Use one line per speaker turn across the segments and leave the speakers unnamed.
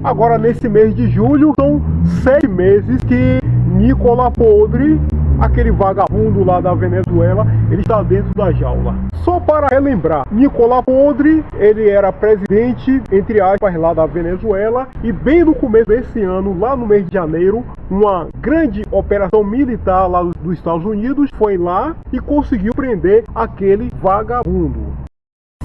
Agora, nesse mês de julho, são 7 meses que Nicolás Podre, aquele vagabundo lá da Venezuela, ele está dentro da jaula. Só para relembrar, Nicolás Podre, ele era presidente, entre aspas, lá da Venezuela, e bem no começo desse ano, lá no mês de janeiro, uma grande operação militar lá dos Estados Unidos foi lá e conseguiu prender aquele vagabundo.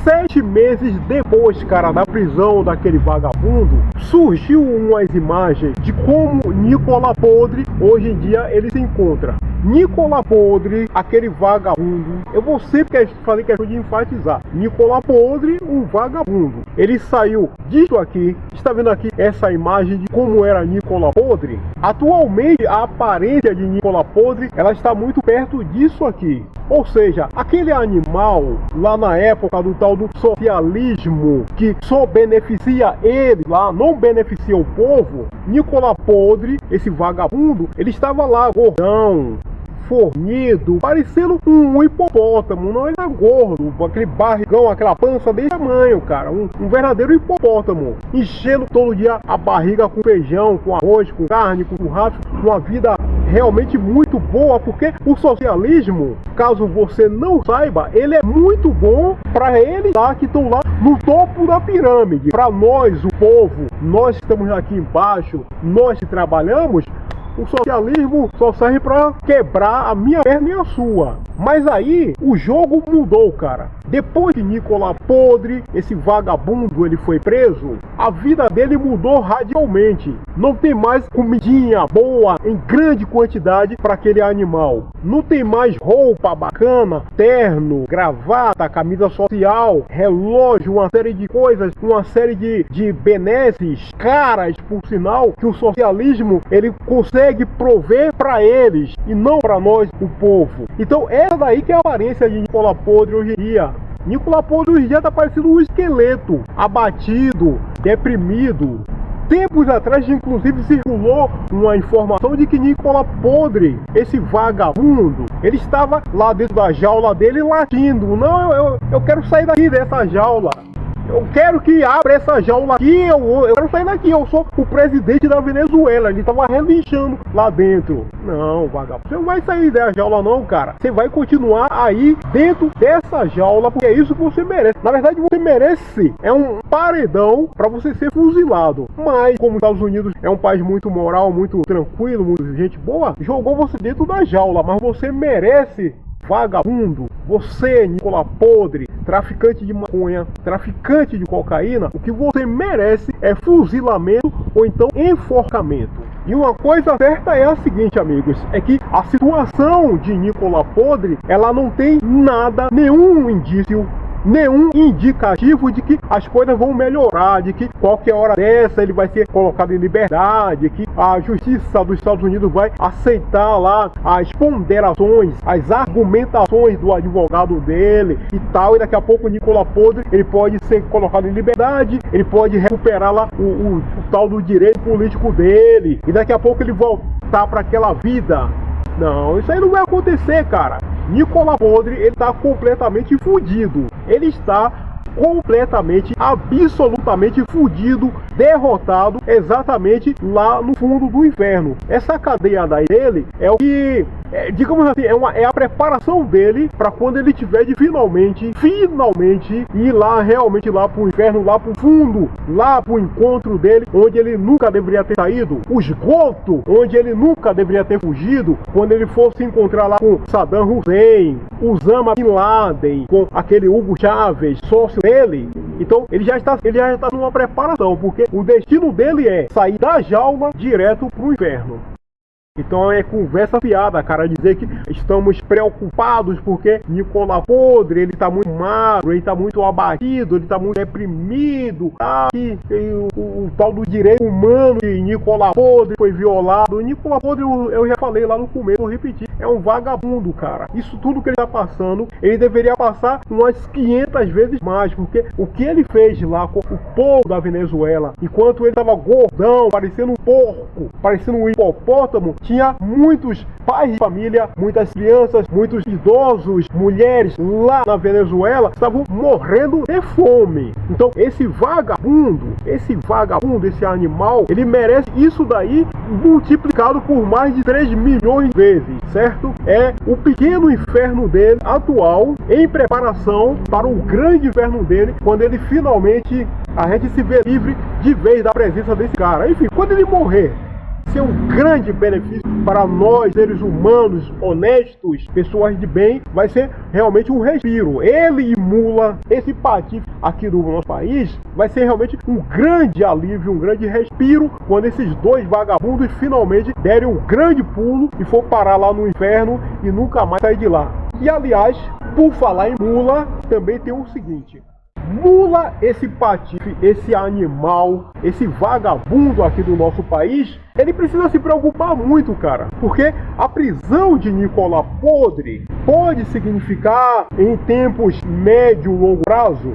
7 meses depois, cara, da prisão daquele vagabundo, surgiu umas imagens de como Nicolás Podre, hoje em dia, ele se encontra. Nicolás Podre, aquele vagabundo, eu vou sempre fazer questão de enfatizar, Nicolás Podre, um vagabundo. Ele saiu disso aqui, está vendo aqui essa imagem de como era Nicolás Podre? Atualmente, a aparência de Nicolás Podre, ela está muito perto disso aqui. Ou seja, aquele animal, lá na época do tal do socialismo, que só beneficia ele lá, não beneficia o povo, Nicolás Podre, esse vagabundo, ele estava lá gordão, fornido, parecendo um hipopótamo. Não, ele tá gordo, aquele barrigão, aquela pança desse tamanho, cara, um verdadeiro hipopótamo, enchendo todo dia a barriga com feijão, com arroz, com carne, com churrasco, uma vida realmente muito boa, porque o socialismo, caso você não saiba, ele é muito bom para eles lá que estão lá no topo da pirâmide. Para nós, o povo, nós que estamos aqui embaixo, nós que trabalhamos, o socialismo só serve para quebrar a minha perna e a sua. Mas aí o jogo mudou, cara. Depois que Nicolás Podre, esse vagabundo, ele foi preso, a vida dele mudou radicalmente. Não tem mais comidinha boa em grande quantidade para aquele animal. Não tem mais roupa bacana, terno, gravata, camisa social, relógio, uma série de coisas, uma série de benesses caras, por sinal, que o socialismo ele consegue prover para eles e não para nós, o povo. Então essa daí que é a aparência de Nicolás Podre hoje em dia. Nicolás Podre hoje em dia tá parecendo um esqueleto, abatido, deprimido. Tempos atrás, inclusive, circulou uma informação de que Nicolás Podre, esse vagabundo, ele estava lá dentro da jaula dele latindo. Não, eu quero sair daqui dessa jaula. Eu quero que abra essa jaula aqui, eu quero sair daqui, eu sou o presidente da Venezuela. Ele tava relinchando lá dentro. Não, vagabundo, você não vai sair da jaula não, cara. Você vai continuar aí dentro dessa jaula, porque é isso que você merece. Na verdade, você merece é um paredão para você ser fuzilado. Mas, como os Estados Unidos é um país muito moral, muito tranquilo, muito gente boa, jogou você dentro da jaula, mas você merece, vagabundo. Você, Nicolás Podre, traficante de maconha, traficante de cocaína, o que você merece é fuzilamento ou então enforcamento. E uma coisa certa é a seguinte, amigos, é que a situação de Nicolás Podre, ela não tem nada, nenhum indício, nenhum indicativo de que as coisas vão melhorar, de que qualquer hora dessa ele vai ser colocado em liberdade, que a justiça dos Estados Unidos vai aceitar lá as ponderações, as argumentações do advogado dele e tal, e daqui a pouco o Nicolás Podre ele pode ser colocado em liberdade, ele pode recuperar lá o tal do direito político dele, e daqui a pouco ele voltar para aquela vida. Não, isso aí não vai acontecer, cara. Nicolás Podre, ele tá completamente fudido. Ele está completamente, absolutamente fudido, derrotado, exatamente lá no fundo do inferno. Essa cadeia daí dele é o que, digamos assim, é a preparação dele para quando ele tiver de finalmente ir lá, realmente lá pro inferno, lá pro fundo, lá pro encontro dele, onde ele nunca deveria ter saído, o esgoto, onde ele nunca deveria ter fugido, quando ele for se encontrar lá com Saddam Hussein, Osama Bin Laden, com aquele Hugo Chávez, sócio dele. Então ele já está numa preparação, porque o destino dele é sair da jaula direto pro inferno. Então é conversa fiada, cara, dizer que estamos preocupados porque Nicolás Podre, ele tá muito magro, ele tá muito abatido, ele tá muito deprimido, tá? E o tal do direito humano de Nicolás Podre foi violado. Nicolás Podre, eu já falei lá no começo, vou repetir, é um vagabundo, cara. Isso tudo que ele tá passando, ele deveria passar umas 500 vezes mais, porque o que ele fez lá com o povo da Venezuela, enquanto ele tava gordão, parecendo um porco, parecendo um hipopótamo, tinha muitos pais de família, muitas crianças, muitos idosos, mulheres lá na Venezuela estavam morrendo de fome. Então esse vagabundo, esse animal, ele merece isso daí multiplicado por mais de 3 milhões de vezes, certo? É o pequeno inferno dele atual em preparação para o grande inferno dele, quando ele finalmente a gente se vê livre de vez da presença desse cara. Enfim, quando ele morrer, ser um grande benefício para nós, seres humanos, honestos, pessoas de bem, vai ser realmente um respiro. Ele e Mula, esse patife aqui do nosso país, vai ser realmente um grande alívio, um grande respiro, quando esses dois vagabundos finalmente derem um grande pulo e for parar lá no inferno e nunca mais sair de lá. E aliás, por falar em Mula, também tem o seguinte: Mula, esse patife, esse animal, esse vagabundo aqui do nosso país, ele precisa se preocupar muito, cara, porque a prisão de Nicola Podre pode significar, em tempos médio e longo prazo,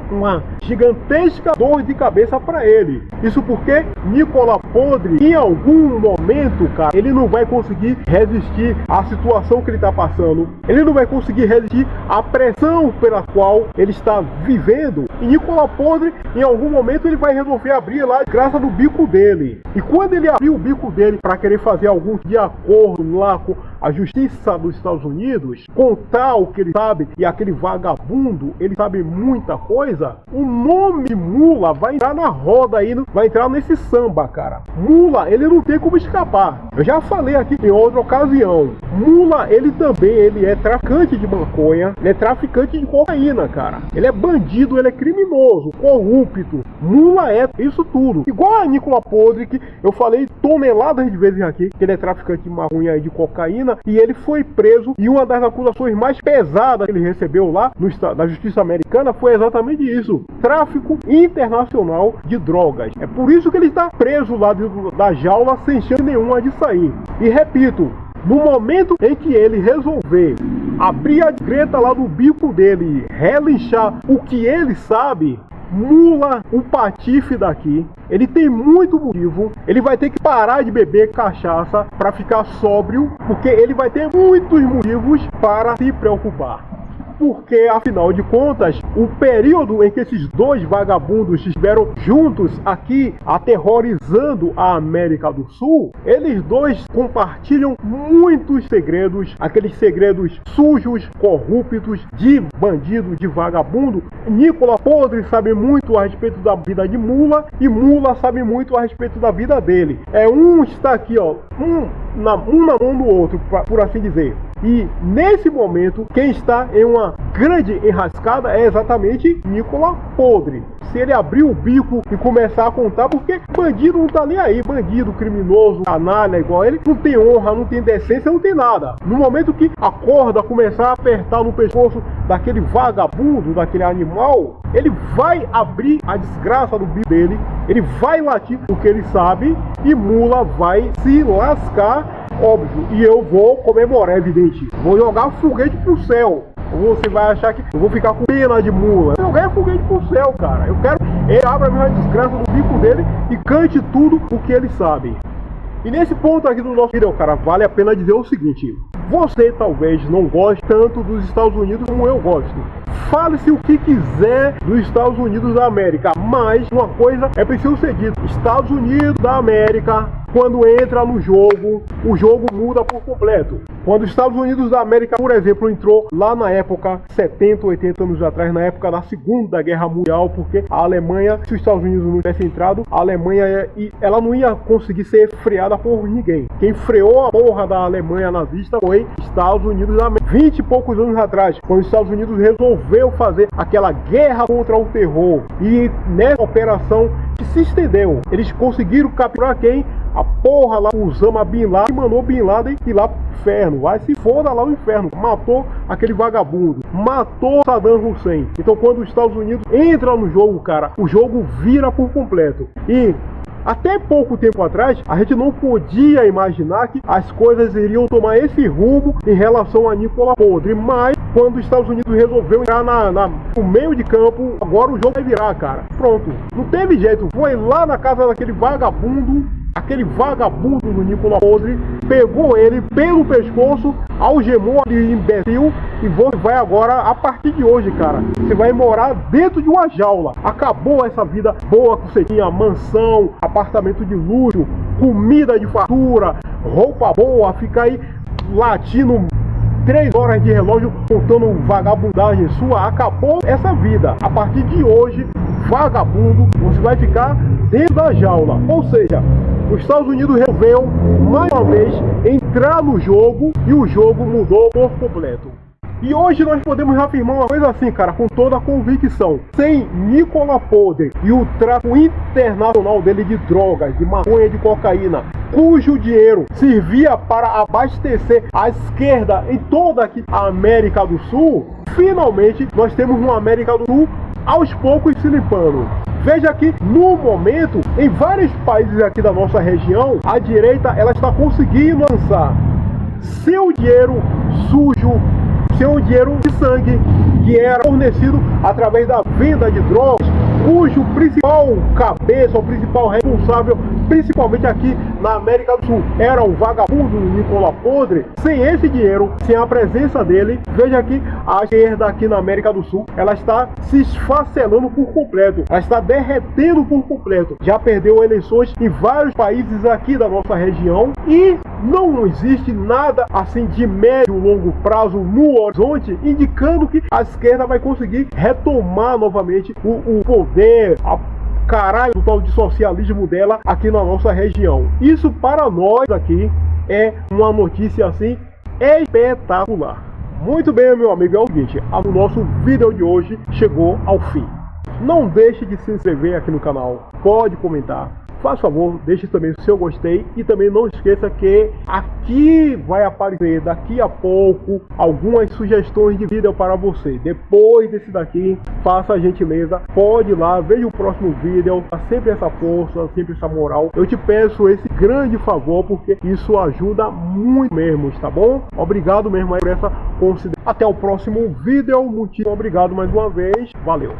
uma gigantesca dor de cabeça para ele. Isso porque Nicola Podre, em algum momento, cara, ele não vai conseguir resistir à situação que ele está passando. Ele não vai conseguir resistir à pressão pela qual ele está vivendo. E Nicola Podre, em algum momento, ele vai resolver abrir lá a graça do bico dele. E quando ele abrir o bico dele para querer fazer algum de acordo lá com a justiça dos Estados Unidos, contar o que ele sabe, e aquele vagabundo, ele sabe muita coisa, o nome Mula vai entrar na roda aí, vai entrar nesse samba, cara. Mula, ele não tem como escapar. Eu já falei aqui em outra ocasião. Mula, ele é traficante de maconha, ele é traficante de cocaína, cara. Ele é bandido, ele é criminoso, corrupto. Mula é isso tudo. Igual a Nicola Podre, que eu falei toneladas de vezes aqui, que ele é traficante de maconha e de cocaína, e ele foi preso, e uma das acusações mais pesadas que ele recebeu lá na justiça americana foi exatamente isso: tráfico internacional de drogas. É por isso que ele está preso lá dentro da jaula sem chance nenhuma de sair. E repito, no momento em que ele resolver abrir a greta lá do bico dele e relinchar o que ele sabe, Mula, o patife daqui, ele tem muito motivo. Ele vai ter que parar de beber cachaça para ficar sóbrio, porque ele vai ter muitos motivos para se preocupar. Porque, afinal de contas, o período em que esses dois vagabundos estiveram juntos aqui, aterrorizando a América do Sul, eles dois compartilham muitos segredos, aqueles segredos sujos, corruptos, de bandido, de vagabundo. Nicola Podre sabe muito a respeito da vida de Mula, e Mula sabe muito a respeito da vida dele. Um está aqui, ó, na mão do outro, por assim dizer. E nesse momento, quem está em uma grande enrascada é exatamente Nicola Podre. Se ele abrir o bico e começar a contar, porque bandido não tá nem aí, bandido, criminoso, canalha igual ele, não tem honra, não tem decência, não tem nada. No momento que a corda começar a apertar no pescoço daquele vagabundo, daquele animal, ele vai abrir a desgraça do bico dele, ele vai latir o que ele sabe, e Mula vai se lascar, óbvio, e eu vou comemorar, evidente. Vou jogar foguete pro céu. Você vai achar que eu vou ficar com pena de Mula. Eu joguei foguete pro céu, cara. Eu quero ele abra a mesma desgraça do bico dele e cante tudo o que ele sabe. E nesse ponto aqui do nosso vídeo, cara, vale a pena dizer o seguinte: você talvez não goste tanto dos Estados Unidos como eu gosto. Fale-se o que quiser dos Estados Unidos da América, mas uma coisa é preciso ser dito: Estados Unidos da América, quando entra no jogo, o jogo muda por completo. Quando os Estados Unidos da América, por exemplo, entrou lá na época, 70, 80 anos atrás, na época da Segunda Guerra Mundial, porque a Alemanha, se os Estados Unidos não tivesse entrado, a Alemanha ela não ia conseguir ser freada por ninguém. Quem freou a porra da Alemanha nazista foi Estados Unidos da América. 20 e poucos anos atrás, quando os Estados Unidos resolveu fazer aquela guerra contra o terror, e nessa operação que se estendeu, eles conseguiram capturar quem? A porra lá, Osama Bin Laden, mandou Bin Laden ir lá pro inferno. Vai se foda lá no inferno. Matou aquele vagabundo, matou Saddam Hussein. Então quando os Estados Unidos entram no jogo, cara, o jogo vira por completo. E até pouco tempo atrás, a gente não podia imaginar que as coisas iriam tomar esse rumo em relação a Nicola Podre. Mas quando os Estados Unidos resolveu entrar no meio de campo, agora o jogo vai virar, cara. Pronto, não teve jeito. Foi lá na casa daquele vagabundo, aquele vagabundo do Nicolas Podre pegou ele pelo pescoço, algemou ali, imbecil, e você vai agora, a partir de hoje, cara, você vai morar dentro de uma jaula. Acabou essa vida boa que você tinha, mansão, apartamento de luxo, comida de fartura, roupa boa, ficar aí latindo 3 horas de relógio contando vagabundagem sua. Acabou essa vida. A partir de hoje, vagabundo, você vai ficar dentro da jaula. Ou seja, os Estados Unidos resolveu mais uma vez entrar no jogo e o jogo mudou por completo. E hoje nós podemos afirmar uma coisa assim, cara, com toda a convicção. Sem Nicolas Podre e o tráfico internacional dele de drogas, de maconha, de cocaína, cujo dinheiro servia para abastecer a esquerda em toda aqui a América do Sul, finalmente nós temos uma América do Sul aos poucos se limpando. Veja que no momento, em vários países aqui da nossa região, a direita ela está conseguindo lançar seu dinheiro sujo, seu dinheiro de sangue, que era fornecido através da venda de drogas, cujo principal cabeça, o principal responsável, principalmente aqui na América do Sul, era o vagabundo Nicolas Podre. Sem esse dinheiro, sem a presença dele, veja que a esquerda aqui na América do Sul, ela está se esfacelando por completo, ela está derretendo por completo. Já perdeu eleições em vários países aqui da nossa região e não existe nada assim de médio e longo prazo no horizonte indicando que a esquerda vai conseguir retomar novamente o poder, a caralho do tal de socialismo dela aqui na nossa região. Isso para nós aqui é uma notícia assim espetacular. Muito bem, meu amigo, é o seguinte, o nosso vídeo de hoje chegou ao fim. Não deixe de se inscrever aqui no canal, pode comentar. Faz favor, deixe também o seu gostei e também não esqueça que aqui vai aparecer daqui a pouco algumas sugestões de vídeo para você. Depois desse daqui, faça a gentileza, pode ir lá, veja o próximo vídeo, dá sempre essa força, sempre essa moral. Eu te peço esse grande favor porque isso ajuda muito mesmo, tá bom? Obrigado mesmo aí por essa consideração. Até o próximo vídeo, muitíssimo obrigado mais uma vez, valeu!